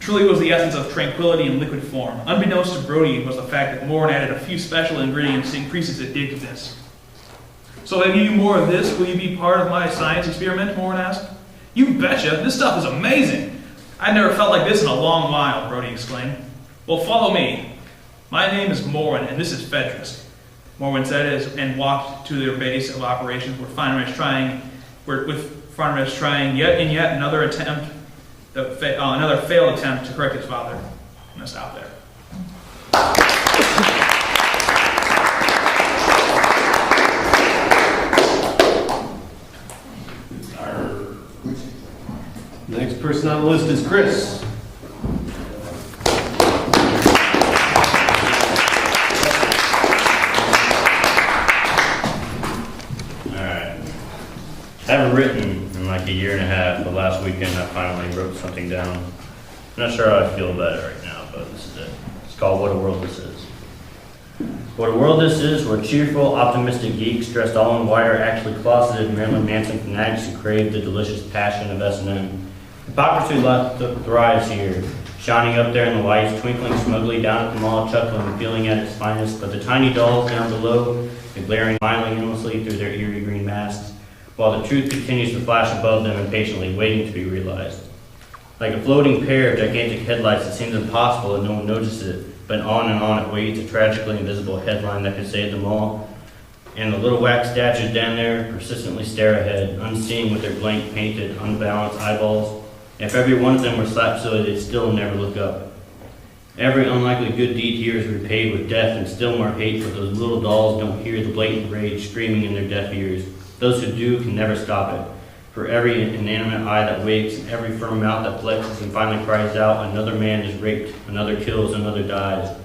truly was the essence of tranquility in liquid form. Unbeknownst to Brody was the fact that Morin added a few special ingredients to increase its addictiveness. So if I give you more of this, will you be part of my science experiment? Morin asked. You betcha, this stuff is amazing. I've never felt like this in a long while, Brody exclaimed. Well, follow me. My name is Morin, and this is Fedrisk. Morin said and walked to their base of operations where Feiner's trying yet another attempt, another failed attempt to correct his father. I'm going to stop there. The next person on the list is Chris. I haven't written in like a year and a half, but last weekend I finally wrote something down. I'm not sure how I feel about it right now, but this is it. It's called What a World This Is. What a world this is, where cheerful, optimistic geeks dressed all in white are actually closeted Marilyn Manson fanatics who crave the delicious passion of S&M. Hypocrisy thrives here, shining up there in the lights, twinkling smugly down at the mall, chuckling and feeling at its finest, but the tiny dolls down below, the glaring, smiling endlessly through their eerie green masks, while the truth continues to flash above them impatiently, waiting to be realized. Like a floating pair of gigantic headlights, it seems impossible that no one notices it, but on and on it waits, a tragically invisible headline that could save them all. And the little wax statues down there persistently stare ahead, unseeing with their blank, painted, unbalanced eyeballs. If every one of them were slapped silly, they'd still never look up. Every unlikely good deed here is repaid with death and still more hate, but those little dolls don't hear the blatant rage screaming in their deaf ears. Those who do can never stop it. For every inanimate eye that wakes, and every firm mouth that flexes and finally cries out, another man is raped, another kills, another dies.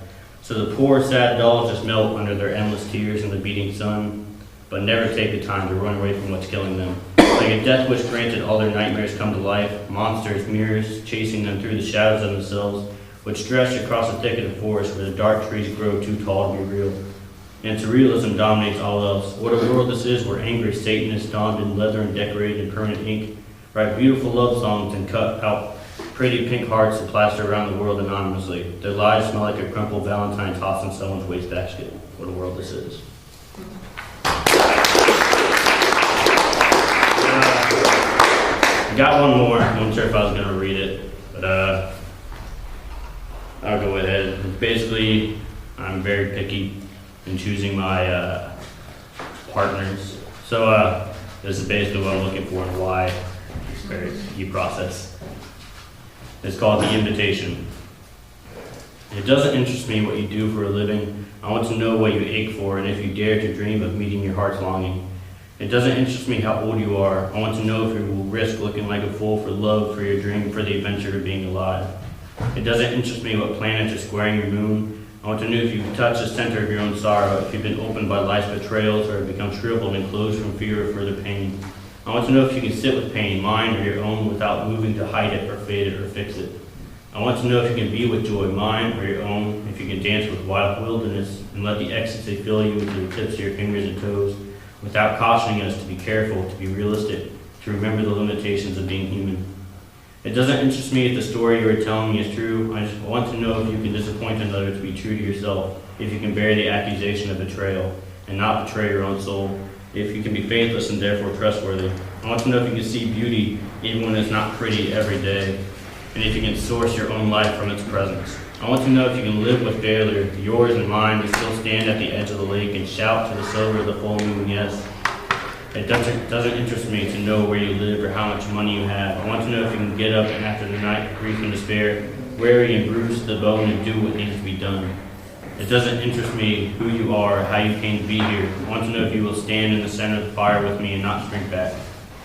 So the poor, sad dolls just melt under their endless tears in the beating sun, but never take the time to run away from what's killing them. Like a death wish granted, all their nightmares come to life, monsters, mirrors, chasing them through the shadows of themselves, which stretch across a thicket of forest where the dark trees grow too tall to be real. And surrealism dominates all else. What a world this is, where angry Satanists donned in leather and decorated in permanent ink write beautiful love songs and cut out pretty pink hearts and plaster around the world anonymously. Their lives smell like a crumpled Valentine tossed in someone's wastebasket. What a world this is. I got one more. I wasn't sure if I was going to read it, but I'll go ahead. Basically, I'm very picky in choosing my partners. So this is basically what I'm looking for and why. It's a very key process. It's called The Invitation. It doesn't interest me what you do for a living. I want to know what you ache for and if you dare to dream of meeting your heart's longing. It doesn't interest me how old you are. I want to know if you will risk looking like a fool for love, for your dream, for the adventure of being alive. It doesn't interest me what planets are squaring your moon. I want to know if you've touched the center of your own sorrow, if you've been opened by life's betrayals, or have become shriveled and closed from fear of further pain. I want to know if you can sit with pain, mine or your own, without moving to hide it or fade it or fix it. I want to know if you can be with joy, mine or your own, if you can dance with wild wilderness and let the ecstasy fill you with the tips of your fingers and toes, without cautioning us to be careful, to be realistic, to remember the limitations of being human. It doesn't interest me if the story you are telling me is true. I just want to know if you can disappoint another to be true to yourself, if you can bear the accusation of betrayal and not betray your own soul, if you can be faithless and therefore trustworthy. I want to know if you can see beauty even when it's not pretty every day, and if you can source your own life from its presence. I want to know if you can live with failure, yours and mine, to still stand at the edge of the lake and shout to the silver of the full moon, yes. It doesn't interest me to know where you live or how much money you have. I want to know if you can get up and after the night of grief and despair, weary and bruised to the bone, and do what needs to be done. It doesn't interest me who you are or how you came to be here. I want to know if you will stand in the center of the fire with me and not shrink back.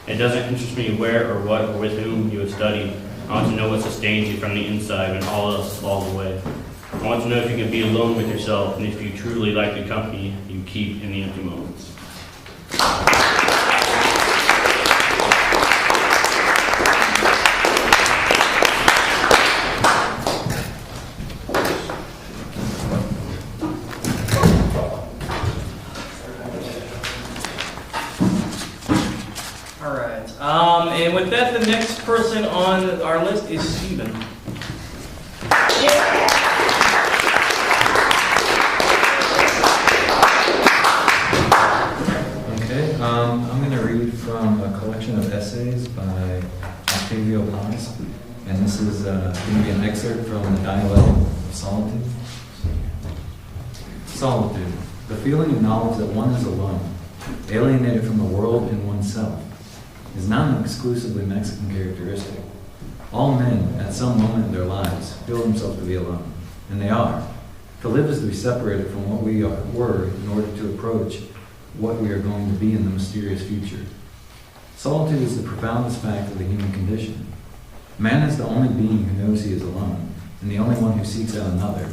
It doesn't interest me where or what or with whom you have studied. I want to know what sustains you from the inside when all else falls away. I want to know if you can be alone with yourself and if you truly like the company you keep in the empty moments. And with that, the next person on our list is Stephen. essays by Octavio Paz, and this is going to be an excerpt from the Dialect of Solitude. Solitude, the feeling of knowledge that one is alone, alienated from the world and oneself, is not an exclusively Mexican characteristic. All men, at some moment in their lives, feel themselves to be alone, and they are. To live is to be separated from what we were in order to approach what we are going to be in the mysterious future. Solitude is the profoundest fact of the human condition. Man is the only being who knows he is alone, and the only one who seeks out another.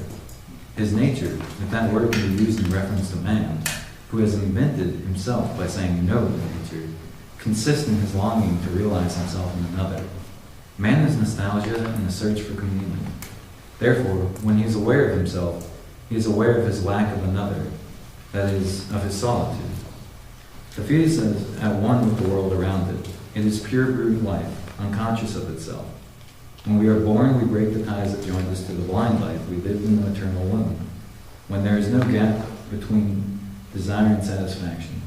His nature, if that word can be used in reference to man, who has invented himself by saying no to nature, consists in his longing to realize himself in another. Man is nostalgia and the search for communion. Therefore, when he is aware of himself, he is aware of his lack of another, that is, of his solitude. The fetus is at one with the world around it. It is pure brute life, unconscious of itself. When we are born, we break the ties that joined us to the blind life we lived in the maternal womb, when there is no gap between desire and satisfaction.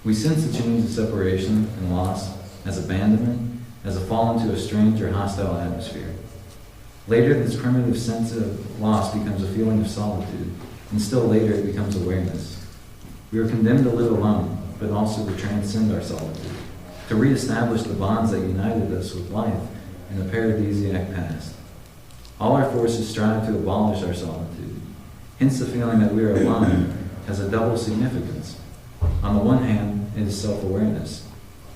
We sense the change of separation and loss as abandonment, as a fall into a strange or hostile atmosphere. Later, this primitive sense of loss becomes a feeling of solitude, and still later it becomes awareness. We are condemned to live alone, but also to transcend our solitude, to reestablish the bonds that united us with life in the paradisiac past. All our forces strive to abolish our solitude. Hence the feeling that we are alone has a double significance. On the one hand, it is self-awareness,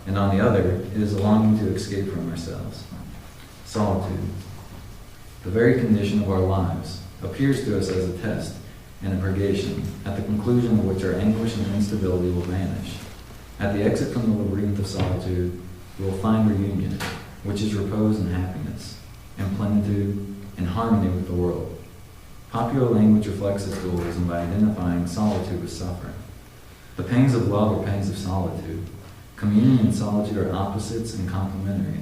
and on the other, it is a longing to escape from ourselves. Solitude, the very condition of our lives, appears to us as a test and a purgation, at the conclusion of which our anguish and instability will vanish. At the exit from the labyrinth of solitude, we will find reunion, which is repose and happiness, and plenitude and harmony with the world. Popular language reflects this dualism by identifying solitude with suffering. The pangs of love are pangs of solitude. Communion and solitude are opposites and complementary.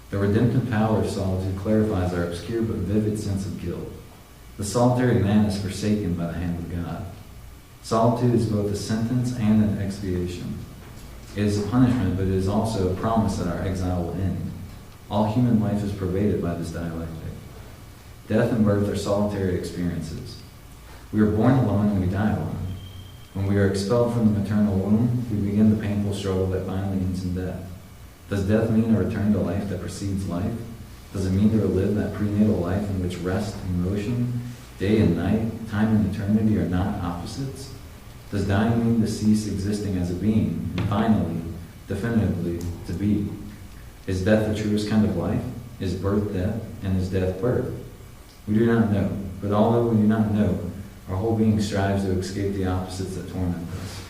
The redemptive power of solitude clarifies our obscure but vivid sense of guilt. The solitary man is forsaken by the hand of God. Solitude is both a sentence and an expiation. It is a punishment, but it is also a promise that our exile will end. All human life is pervaded by this dialectic. Death and birth are solitary experiences. We are born alone and we die alone. When we are expelled from the maternal womb, we begin the painful struggle that finally ends in death. Does death mean a return to life that precedes life? Does it mean to relive that prenatal life in which rest and motion, day and night, time and eternity are not opposites? Does dying mean to cease existing as a being, and finally, definitively, to be? Is death the truest kind of life? Is birth death, and is death birth? We do not know, but although we do not know, our whole being strives to escape the opposites that torment us.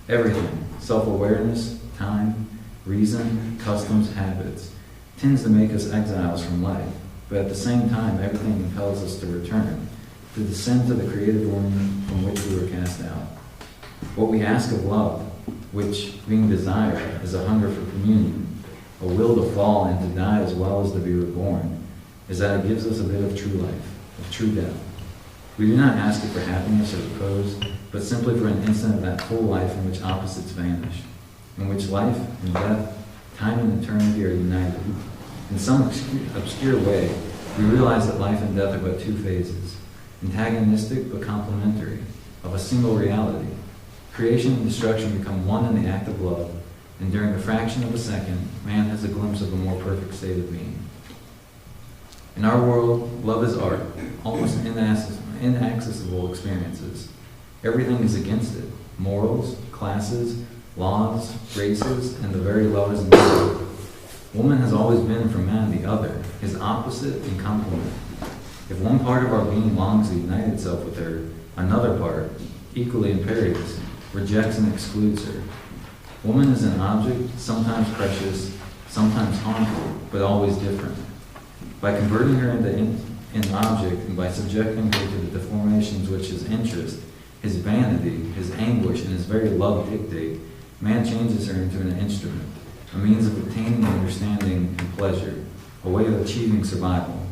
Everything, self-awareness, time, reason, customs, habits, tends to make us exiles from life, but at the same time, everything compels us to return, to descend to the creative origin from which we were cast out. What we ask of love, which, being desire, is a hunger for communion, a will to fall and to die as well as to be reborn, is that it gives us a bit of true life, of true death. We do not ask it for happiness or repose, but simply for an instant of that full life in which opposites vanish, in which life and death, time and eternity are united. In some obscure way, we realize that life and death are but two phases, antagonistic but complementary, of a single reality. Creation and destruction become one in the act of love, and during a fraction of a second, man has a glimpse of a more perfect state of being. In our world, love is art, almost inaccessible experiences. Everything is against it. Morals, classes, laws, races, and the very lovers in love. Woman has always been for man the other, his opposite and complement. If one part of our being longs to unite itself with her, another part, equally imperious, rejects and excludes her. Woman is an object, sometimes precious, sometimes harmful, but always different. By converting her into an object and by subjecting her to the deformations which his interest, his vanity, his anguish, and his very love dictate, man changes her into an instrument, a means of obtaining understanding and pleasure, a way of achieving survival.